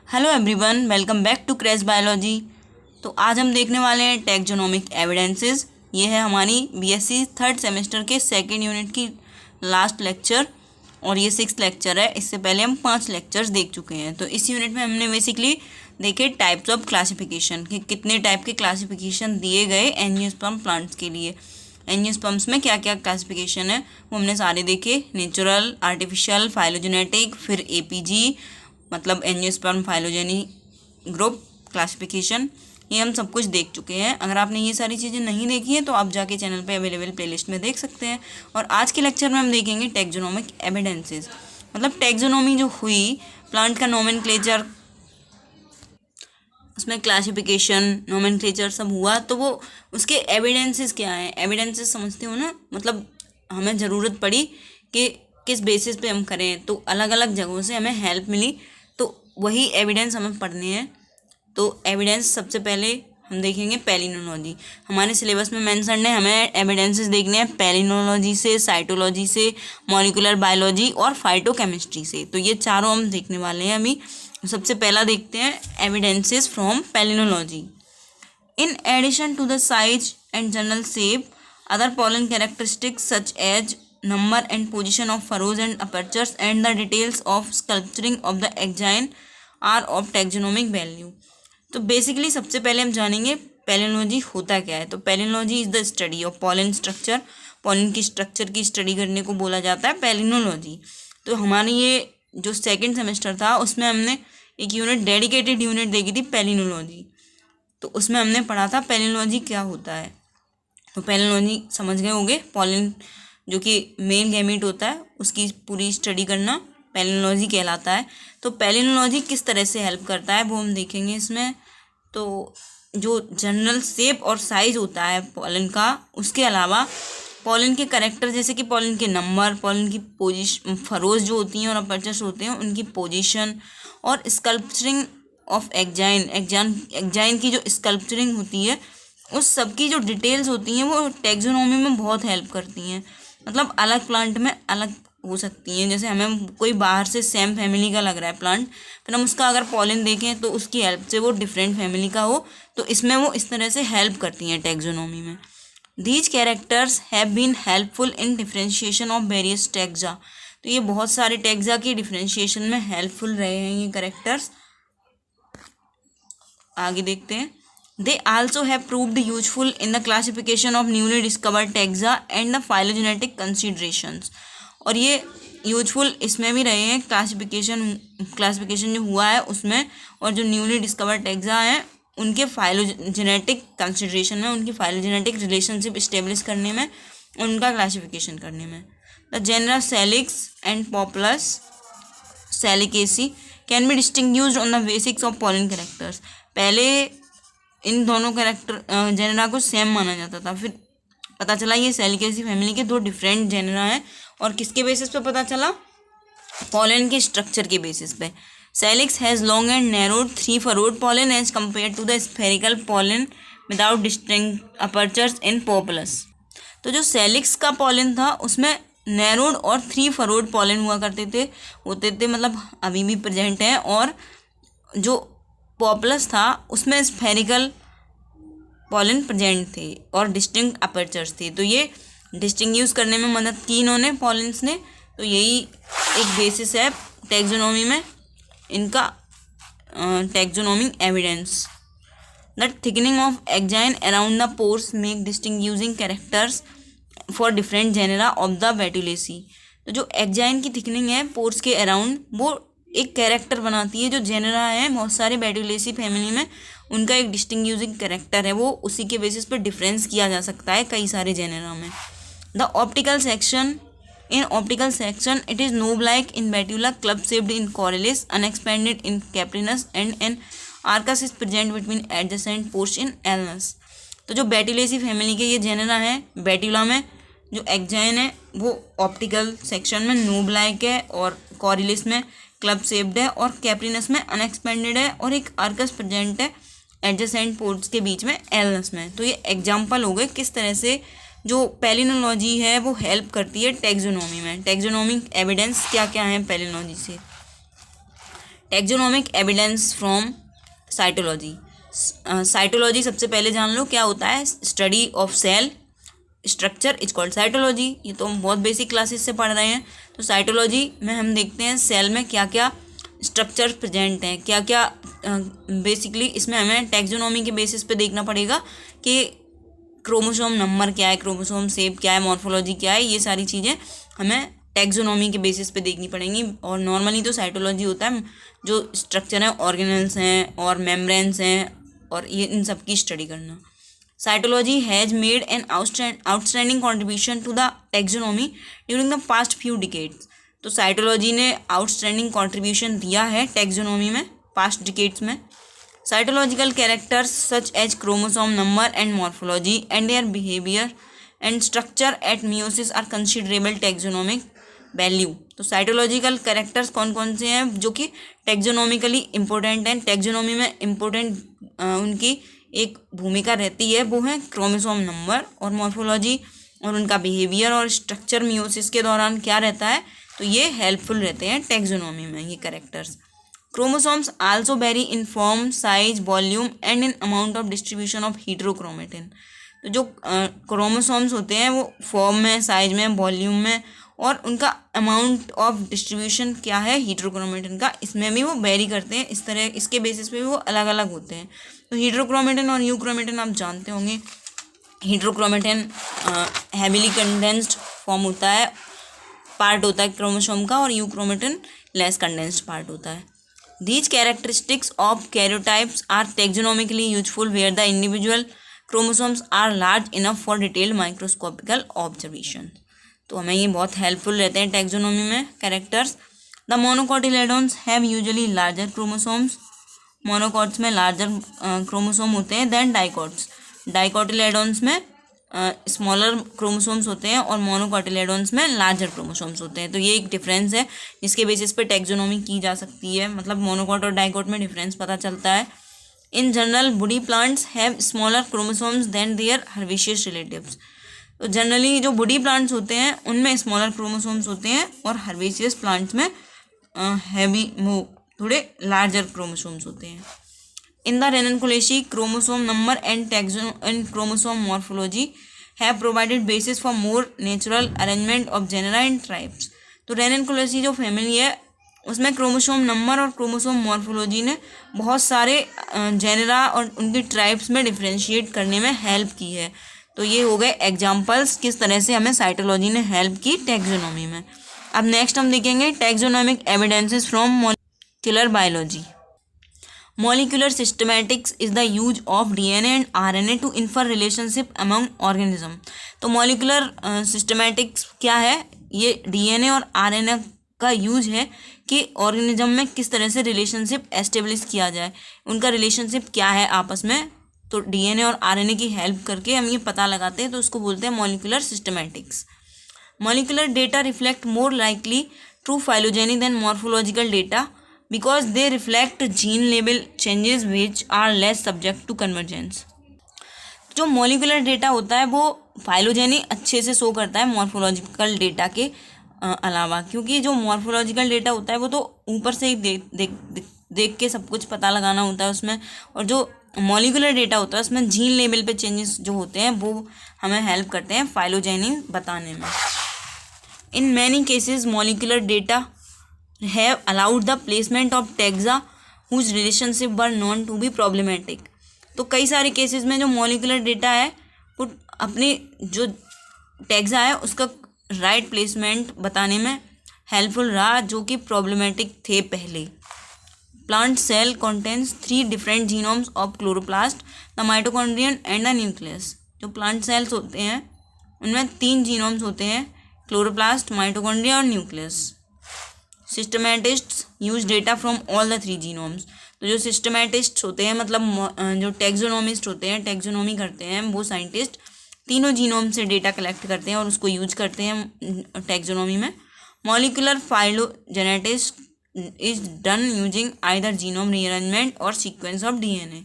Hello everyone, welcome back to crash biology. तो आज हम देखने वाले हैं टैक्सोनॉमिक एविडेंसेस। ये है हमारी बीएससी थर्ड सेमेस्टर के सेकंड यूनिट की लास्ट लेक्चर और ये 6th लेक्चर है। इससे पहले हम 5 लेक्चर्स देख चुके हैं। तो इस यूनिट में हमने बेसिकली देखे टाइप्स ऑफ क्लासिफिकेशन कि कितने टाइप के क्लासिफिकेशन दिए गए एंजियोस्पर्म प्लांट्स के लिए। एंजियोस्पर्म्स में क्या क्या क्लासिफिकेशन है वो हमने सारे देखे, नेचुरल, आर्टिफिशियल, फाइलोजेनेटिक, फिर एपीजी मतलब एंजियोस्पर्म फाइलोजेनी ग्रुप क्लासिफिकेशन, ये हम सब कुछ देख चुके हैं। अगर आपने ये सारी चीज़ें नहीं देखी हैं तो आप जाके चैनल पे अवेलेबल प्लेलिस्ट में देख सकते हैं। और आज के लेक्चर में हम देखेंगे टैक्सोनॉमिक एविडेंसेस, मतलब टैक्सोनॉमी जो हुई प्लांट का नोमेनक्लेचर, उसमें क्लासिफिकेशन नोमेनक्लेचर सब हुआ, तो वो उसके एविडेंसेस क्या हैं। एविडेंसेस समझते हो ना, मतलब हमें ज़रूरत पड़ी कि किस बेसिस पे हम करें, तो अलग अलग जगहों से हमें हेल्प मिली, तो वही एविडेंस हमें पढ़ने हैं। तो एविडेंस सबसे पहले हम देखेंगे पैलिनोलॉजी। हमारे सिलेबस में मेंशन है, हमें एविडेंसेस देखने हैं पैलिनोलॉजी से, साइटोलॉजी से, मॉलिक्यूलर बायोलॉजी और फाइटोकेमिस्ट्री से। तो ये चारों हम देखने वाले हैं अभी। सबसे पहला देखते हैं evidences from palynology. In addition to the size and general shape, other pollen characteristics such as number and position of furrows and apertures and the details of sculpturing of the axine are of taxonomic value। तो basically सबसे पहले हम जानेंगे palynology होता क्या है। तो palynology is the study of pollen structure. Pollen की स्ट्रक्चर की स्टडी करने को बोला जाता है पैलिनोलॉजी। तो हमारी ये जो सेकेंड सेमेस्टर था उसमें हमने एक यूनिट डेडिकेटेड यूनिट देखी थी पैलिनोलॉजी। तो उसमें हमने पढ़ा था पैलिनोलॉजी क्या होता है। तो पैलिनोलॉजी समझ गए होंगे, पॉलन जो कि मेल गैमीट होता है उसकी पूरी स्टडी करना पैलिनोलॉजी कहलाता है। तो पैलिनोलॉजी किस तरह से हेल्प करता है वो हम देखेंगे इसमें। तो जो जनरल शेप और साइज होता है पॉलन का, उसके अलावा पॉलन के कैरेक्टर जैसे कि पॉलन के नंबर, पॉलन की पोजीशन, फरोज जो होती हैं और अपर्चर्स होते हैं उनकी पोजीशन, और स्कल्पचरिंग ऑफ एक्जाइन की जो स्कल्पचरिंग होती है उस सब की जो डिटेल्स होती हैं वो टैक्सोनॉमी में बहुत हेल्प करती हैं। मतलब अलग प्लांट में अलग हो सकती हैं। जैसे हमें कोई बाहर से सेम फैमिली का लग रहा है प्लांट, फिर हम उसका अगर पॉलन देखें तो उसकी हेल्प से वो डिफरेंट फैमिली का हो, तो इसमें वो इस तरह से हेल्प करती हैं टैक्सोनॉमी में। These characters have been helpful in differentiation of various taxa. तो ये बहुत सारे टैक्सा की डिफ्रेंशिएशन में हेल्पफुल रहे हैं ये कैरेक्टर्स। आगे देखते हैं। They also have proved useful in the classification of newly discovered taxa and the phylogenetic considerations। और ये यूजफुल इसमें भी रहे हैं, क्लासिफिकेशन जो हुआ है उसमें, और जो न्यूली डिस्कवर्ड टैक्सा हैं उनके फाइलोजेनेटिक कंसिडरेशन में, उनकी फाइलोजेनेटिक रिलेशनशिप इस्टेब्लिश करने में, उनका क्लासिफिकेशन करने में। The genera Salix and Populus Salicaceae can be distinguished on the basics of pollen characters. पहले इन दोनों कैरेक्टर जेनरा को सेम माना जाता था, फिर पता चला ये सैलिकेसी फैमिली के दो डिफरेंट जेनरा हैं। और किसके बेसिस पे पता चला? पॉलन के स्ट्रक्चर के बेसिस पे। Salix has long and narrowed 3 furrowed pollen as compare to the spherical pollen without distinct apertures in Populus. तो जो सैलिक्स का पॉलन था उसमें नैरोड और 3 फरोड पॉलन हुआ करते थे, मतलब अभी भी प्रेजेंट हैं। और जो पॉपुलस था उसमें स्फेरिकल पॉलन प्रेजेंट थे और डिस्टिंक्ट अपर्चर्स थे। तो ये डिस्टिंग्विश करने में मदद की इन्होंने पॉलन्स ने। तो यही एक बेसिस है टैक्सोनॉमी में इनका, taxonomic evidence. The thickening of exine around the pores make distinguishing characters for different genera of the Betulaceae. तो जो एक्जाइन की थिकनिंग है पोर्स के अराउंड, वो एक कैरेक्टर बनाती है। जो जेनरा है बहुत सारे बेटुलेसी फैमिली में, उनका एक डिस्टिंग्विशिंग कैरेक्टर है, वो उसी के बेसिस पर डिफरेंस किया जा सकता है कई सारे जेनरा में। The optical section, in optical section it is knob like in Betula, club shaped in Corylus, unexpanded in Carpinus and an arcus is present between adjacent pores in Alnus. तो जो बेटुलेसी family के ये genre हैं, बेट्यूला में जो exine है वो optical section में नोब लाइक है, और कॉरिलिस में क्लब शेप्ड है, और कैप्रिनस में अनएक्सपेंडेड है, और एक आर्कस प्रेजेंट है एडजेसेंट पोर्ट्स के बीच में एलनस में। तो ये एग्जाम्पल हो गए किस तरह से जो पैलिनोलॉजी है वो हेल्प करती है टैक्सोनॉमी में। टैक्सोनॉमिक एविडेंस क्या क्या है पैलिनोलॉजी से। Taxonomic evidence from cytology. Cytology सबसे पहले जान लो क्या होता है। Study of cell structure is called cytology. ये तो हम बहुत बेसिक क्लासेस से पढ़ रहे हैं। तो साइटोलॉजी में हम देखते हैं सेल में क्या क्या स्ट्रक्चर प्रेजेंट हैं, क्या क्या बेसिकली इसमें हमें टैक्सोनॉमी के बेसिस पे देखना पड़ेगा कि क्रोमोसोम नंबर क्या है, क्रोमोसोम शेप क्या है, मॉर्फोलॉजी क्या है, ये सारी चीज़ें हमें टैक्सोनॉमी के बेसिस पे देखनी पड़ेंगी। और नॉर्मली तो साइटोलॉजी होता है जो स्ट्रक्चर है, ऑर्गेनल्स हैं और मेम्ब्रेन्स हैं और ये इन सब की स्टडी करना। Cytology has made an outstanding contribution to the taxonomy during the past few decades. तो साइटोलॉजी ने आउटस्टैंडिंग कॉन्ट्रीब्यूशन दिया है टैक्सोनॉमी में पास्ट डिकेड्स में। Cytological characters such as chromosome number and morphology and their behaviour and structure at meiosis are considerable taxonomic value. तो cytological characters कौन कौन से हैं जो कि टैक्सोनॉमिकली इम्पोर्टेंट हैं, टैक्सोनॉमी में इम्पोर्टेंट उनकी एक भूमिका रहती है, वो है क्रोमोसोम नंबर और मॉर्फोलॉजी और उनका बिहेवियर और स्ट्रक्चर मियोसिस के दौरान क्या रहता है। तो ये हेल्पफुल रहते हैं टैक्सोनॉमी में ये characters. Chromosomes also vary in form, size, volume and in amount of distribution of heterochromatin. तो जो क्रोमोसोम्स होते हैं वो फॉर्म में, साइज में, वॉल्यूम में और उनका अमाउंट ऑफ डिस्ट्रीब्यूशन क्या है हीट्रोक्रोमेटिन का, इसमें भी वो वेरी करते हैं। इस तरह इसके बेसिस पे भी वो अलग अलग होते हैं। तो हीट्रोक्रोमेटिन और यूक्रोमेटिन आप जानते होंगे। हीट्रोक्रोमेटिन हैवीली कंडेंस्ड फॉर्म होता है, पार्ट होता है क्रोमोसोम का, और यूक्रोमेटिन लेस कंडेंस्ड पार्ट होता है। These characteristics of karyotypes are taxonomically useful where the individual chromosomes are large enough for detailed microscopical observation. तो हमें ये बहुत हेल्पफुल रहते हैं टैक्सोनॉमी में characters. The monocotyledons have usually larger chromosomes. Monocots में लार्जर क्रोमोसोम होते हैं देन डाइकॉट्स। डाइकोटिलेडोन्स में स्मॉलर क्रोमोसोम्स होते हैं और मोनोकोटिलेडोन्स में लार्जर क्रोमोसोम्स होते हैं। तो ये एक डिफरेंस है जिसके बेसिस पे टैक्सोनॉमी की जा सकती है, मतलब मोनोकॉट और डाइकोट में डिफरेंस पता चलता है। In general woody plants have smaller chromosomes than their herbaceous relatives. तो जनरली जो वुडी प्लांट्स होते हैं उनमें स्मॉलर क्रोमोसोम्स होते हैं और हर्बेशियस प्लांट्स में हैवी थोड़े लार्जर क्रोमोसोम्स होते हैं। In the Ranunculacea, chromosome number and chromosome morphology have provided basis for more natural arrangement of genera and tribes. तो Ranunculacea जो फैमिली है उसमें क्रोमोसोम नंबर और क्रोमोसोम मॉर्फोलॉजी ने बहुत सारे जेनेरा और उनकी ट्राइब्स में डिफ्रेंशिएट करने में हेल्प की है। तो ये हो गए एग्जाम्पल्स किस तरह से हमें साइटोलॉजी ने हेल्प की टैक्सोनॉमी में। अब नेक्स्ट हम देखेंगे taxonomic evidences from molecular biology. Molecular systematics is the use of DNA and RNA to infer relationship among organism. तो molecular systematics क्या है? ये DNA और RNA का यूज है कि ऑर्गेनिज्म में किस तरह से रिलेशनशिप एस्टेब्लिश किया जाए, उनका रिलेशनशिप क्या है आपस में। तो DNA और RNA की हेल्प करके हम ये पता लगाते हैं, तो उसको बोलते हैं molecular systematics. Molecular data reflect more likely true phylogeny than morphological data because they reflect gene level changes which are less subject to convergence. जो मॉलिक्यूलर डेटा होता है वो फाइलोजेनी अच्छे से शो करता है मॉर्फोलॉजिकल डेटा के अलावा, क्योंकि जो मॉर्फोलॉजिकल डेटा होता है वो तो ऊपर से ही देख के सब कुछ पता लगाना होता है उसमें, और जो मॉलिक्यूलर डेटा होता है उसमें जीन लेवल पे चेंजेस जो होते हैं वो हमें हेल्प करते हैं फाइलोजेनी बताने में। In many cases molecular data have allowed the placement of taxa whose relationship were known to be problematic. तो कई सारे केसेस में जो मॉलिक्यूलर डेटा है वो अपनी जो टैक्सा है उसका राइट प्लेसमेंट बताने में हेल्पफुल रहा जो कि प्रॉब्लमेटिक थे पहले। Plant cell contains 3 different genomes of chloroplast, the mitochondrion and the nucleus. जो प्लांट सेल्स होते हैं उनमें 3 जीनोम्स होते हैं, क्लोरोप्लास्ट, माइटोकॉन्ड्रिया और nucleus. Systematists use data from all the 3 genomes. तो जो सिस्टमैटिस्ट्स होते हैं मतलब जो टैक्सोनॉमिस्ट होते हैं, टैक्सोनॉमी करते हैं, वो साइंटिस्ट तीनों जीनोम से डेटा कलेक्ट करते हैं और उसको यूज करते हैं टैक्सोनॉमी में। Molecular phylogenetics is done using either genome rearrangement और सीक्वेंस ऑफ डीएनए।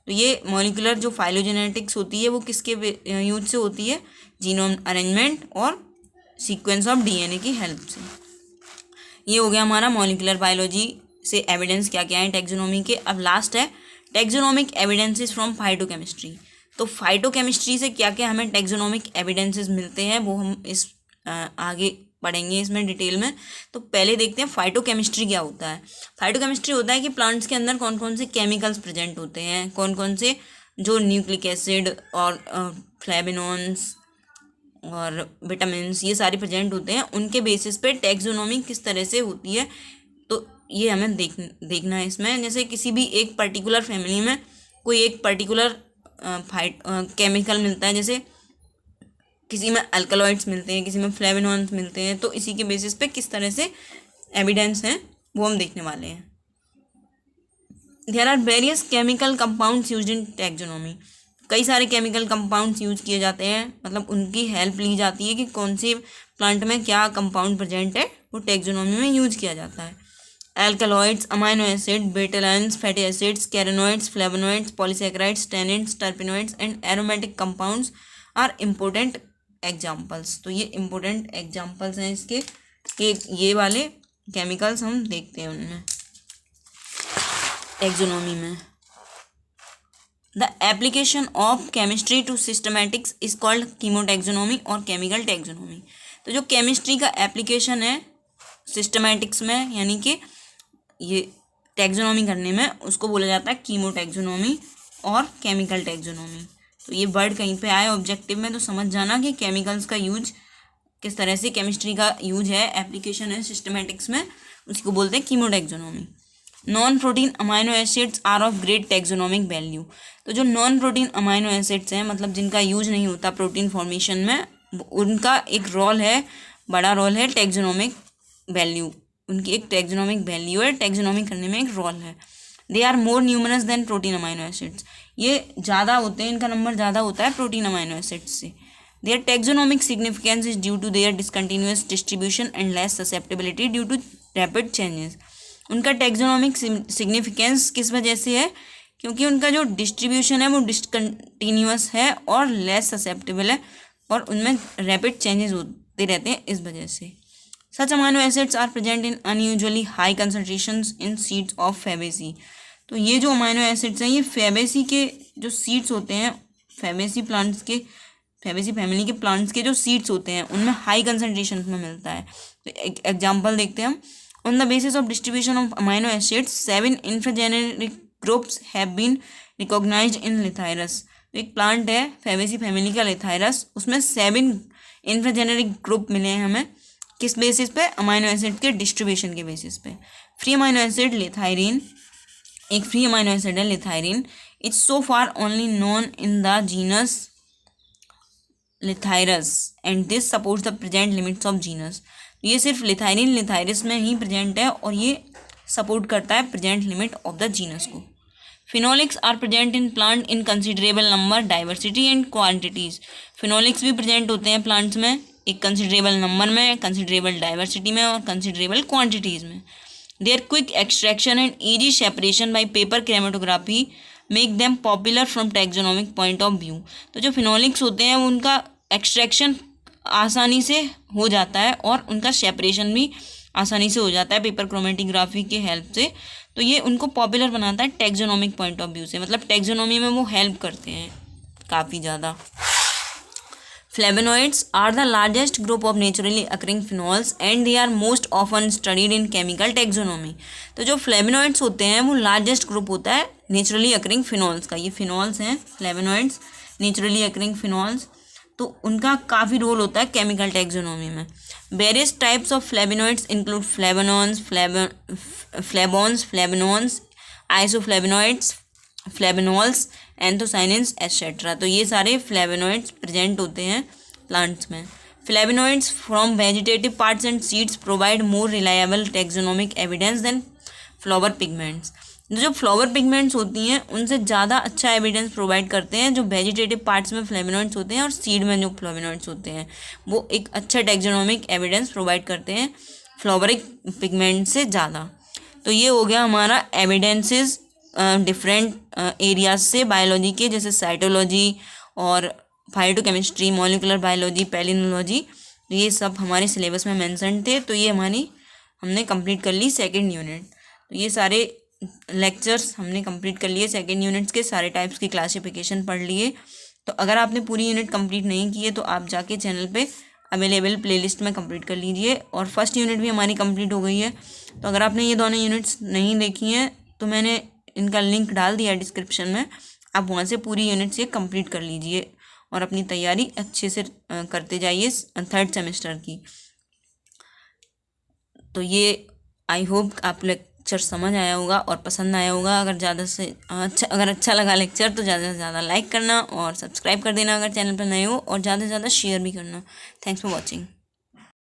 तो ये मॉलिक्यूलर जो फाइलोजेनेटिक्स होती है वो किसके यूज से होती है? जीनोम अरेंजमेंट और सीक्वेंस ऑफ डीएनए की हेल्प से। ये हो गया हमारा मॉलिक्यूलर बायोलॉजी से एविडेंस क्या क्या है टैक्सोनॉमी के। अब लास्ट है टैक्सोनॉमिक एविडेंसेस फ्रॉम फाइटोकेमिस्ट्री। तो फाइटोकेमिस्ट्री से क्या क्या हमें टैक्सोनॉमिक एविडेंसेस मिलते हैं वो हम इस आगे पढ़ेंगे इसमें डिटेल में। तो पहले देखते हैं फाइटोकेमिस्ट्री क्या होता है। फाइटोकेमिस्ट्री होता है कि प्लांट्स के अंदर कौन कौन से केमिकल्स प्रेजेंट होते हैं, कौन कौन से जो न्यूक्लिक एसिड और फ्लेवोनॉइड्स और विटामिन ये सारे प्रेजेंट होते हैं, उनके बेसिस पे टैक्सोनॉमी किस तरह से होती है। तो ये हमें देखना है इसमें। जैसे किसी भी एक पर्टिकुलर फैमिली में कोई एक पर्टिकुलर केमिकल मिलता है, जैसे किसी में अल्कलॉइड्स मिलते हैं, किसी में फ्लेवोनॉइड्स मिलते हैं, तो इसी के बेसिस पे किस तरह से एविडेंस हैं वो हम देखने वाले हैं। There are various chemical compounds used in taxonomy. कई सारे केमिकल कंपाउंड्स यूज किए जाते हैं, मतलब उनकी हेल्प ली जाती है कि कौन से प्लांट में क्या कंपाउंड प्रेजेंट है वो टैक्सोनॉमी में यूज किया जाता है। Alkaloids, amino acid, betalains, fatty acids, carotenoids, flavonoids, polysaccharides, tannins, terpenoids and aromatic compounds are important examples. तो ये इम्पोर्टेंट एग्जाम्पल्स हैं इसके, ये वाले केमिकल्स हम देखते हैं उनमें टैक्सोनॉमी में। The application of chemistry to systematics is called chemotaxonomy और केमिकल टैक्सोनॉमी। तो जो केमिस्ट्री का एप्लीकेशन है सिस्टमैटिक्स में, यानी कि ये टैक्सोनॉमी करने में, उसको बोला जाता है कीमोटैक्सोनॉमी और केमिकल टैक्सोनॉमी। तो ये वर्ड कहीं पे आए ऑब्जेक्टिव में तो समझ जाना कि केमिकल्स का यूज किस तरह से, केमिस्ट्री का यूज है, एप्लीकेशन है सिस्टमैटिक्स में, उसको बोलते हैं chemotaxonomy. Non protein amino acids are of great taxonomic value. तो जो नॉन प्रोटीन अमाइनो एसिड्स हैं, मतलब जिनका यूज नहीं होता प्रोटीन फॉर्मेशन में, उनका एक रोल है, बड़ा रोल है टैक्सोनॉमिक वैल्यू, उनकी एक टैक्सोनॉमिक वैल्यू है, टैक्सोनॉमी करने में एक रोल है। They are more numerous than protein amino acids. ये ज़्यादा होते हैं, इनका नंबर ज़्यादा होता है प्रोटीन अमाइनो एसिड्स से। Their taxonomic significance is due to their discontinuous distribution and less susceptibility due to rapid changes. उनका टैक्सोनॉमिक सिग्निफिकेंस किस वजह से है? क्योंकि उनका जो डिस्ट्रीब्यूशन है वो डिसकंटिन्यूअस है और लेस ससेप्टेबल है, और उनमें रैपिड चेंजेस होते रहते हैं इस वजह से। Such amino acids are present in unusually high concentrations in seeds of Fabaceae. तो ये जो अमाइनो एसिड्स हैं ये फैबेसी के जो सीड्स होते हैं, फैबेसी प्लांट्स के, फैबेसी फैमिली के प्लांट्स के जो सीड्स होते हैं उनमें हाई कंसनट्रेशन में मिलता है। तो एक एग्जाम्पल देखते हैं हम। On the basis of distribution of amino acids 7 infrageneric groups have been recognized in Lathyrus. तो एक प्लांट है फैबेसी फैमिली का लिथाइरस, उसमें 7 इंफ्राजेनेरिक ग्रुप मिले हैं हमें। किस बेसिस पे? अमाइनो एसिड के डिस्ट्रीब्यूशन के बेसिस पे। फ्री अमाइनो एसिड लिथाइरिन, एक फ्री अमाइनो एसिड है lathyrine. It's so far only known in the genus Lathyrus and this supports the present limits of genus. ये सिर्फ लिथाइरिन लिथाइरस में ही प्रेजेंट है और ये सपोर्ट करता है present limit of the genus को। Phenolics are present in plant in considerable number, diversity and quantities. Phenolics भी प्रेजेंट होते हैं प्लांट्स में एक कंसिडरेबल नंबर में, कंसिडरेबल डाइवर्सिटी में और कंसिडरेबल क्वांटिटीज़ में। Their quick extraction and easy separation by paper chromatography make them popular from taxonomic point of view. तो जो फिनोलिक्स होते हैं उनका एक्सट्रैक्शन आसानी से हो जाता है और उनका सेपरेशन भी आसानी से हो जाता है पेपर क्रोमेटोग्राफी के हेल्प से। तो ये उनको पॉपुलर बनाता है टैक्सोनॉमिक पॉइंट ऑफ व्यू से, मतलब टैक्सोनॉमी में वो हेल्प करते हैं काफ़ी ज़्यादा। Flavonoids are the largest group of naturally occurring phenols and they are most often studied in chemical taxonomy। तो जो flavonoids होते हैं वो largest group होता है naturally occurring phenols का। ये phenols हैं flavonoids, naturally occurring phenols, तो उनका काफ़ी रोल होता है chemical taxonomy में। Various types of flavonoids include flavanones, flavones, flavonones, isoflavonoids, flavonols, anthocyanins etcetera. तो ये सारे फ्लेवोनॉइड्स प्रेजेंट होते हैं प्लांट्स में। Flavonoids from vegetative parts and seeds provide more reliable taxonomic evidence than flower pigments. जो flower pigments होती हैं उनसे ज़्यादा अच्छा एविडेंस प्रोवाइड करते हैं जो वेजिटेटिव पार्ट्स में फ्लेवोनॉइड्स होते हैं, और सीड में जो फ्लेवोनॉइड्स होते हैं वो एक अच्छा टैक्सोनॉमिक एविडेंस प्रोवाइड करते हैं फ्लावरिक पिगमेंट से ज़्यादा। तो ये हो गया हमारा एविडेंसेस डिफरेंट एरियाज से बायोलॉजी के, जैसे साइटोलॉजी और फाइटोकेमिस्ट्री, मॉलिकुलर बायोलॉजी, पैलिनोलॉजी, ये सब हमारे सिलेबस में मेंशन थे। तो ये हमने कंप्लीट कर ली सेकंड यूनिट। तो ये सारे लेक्चर्स हमने कंप्लीट कर लिए, सेकेंड यूनिट्स के सारे टाइप्स की क्लासिफिकेशन पढ़ लिए। तो अगर आपने पूरी यूनिट कंप्लीट नहीं की है तो आप जाके चैनल पे अवेलेबल प्लेलिस्ट में कंप्लीट कर लीजिए। और फर्स्ट यूनिट भी हमारी कंप्लीट हो गई है। तो अगर आपने ये दोनों यूनिट्स नहीं देखी हैं तो मैंने इनका लिंक डाल दिया है डिस्क्रिप्शन में, आप वहाँ से पूरी यूनिट्स ये कंप्लीट कर लीजिए और अपनी तैयारी अच्छे से करते जाइए थर्ड सेमेस्टर की। तो ये आई होप आप लेक्चर समझ आया होगा और पसंद आया होगा। अगर अच्छा लगा लेक्चर तो ज़्यादा से ज़्यादा लाइक करना और सब्सक्राइब कर देना अगर चैनल पर नए हो, और ज़्यादा से ज़्यादा शेयर भी करना। Thanks for watching.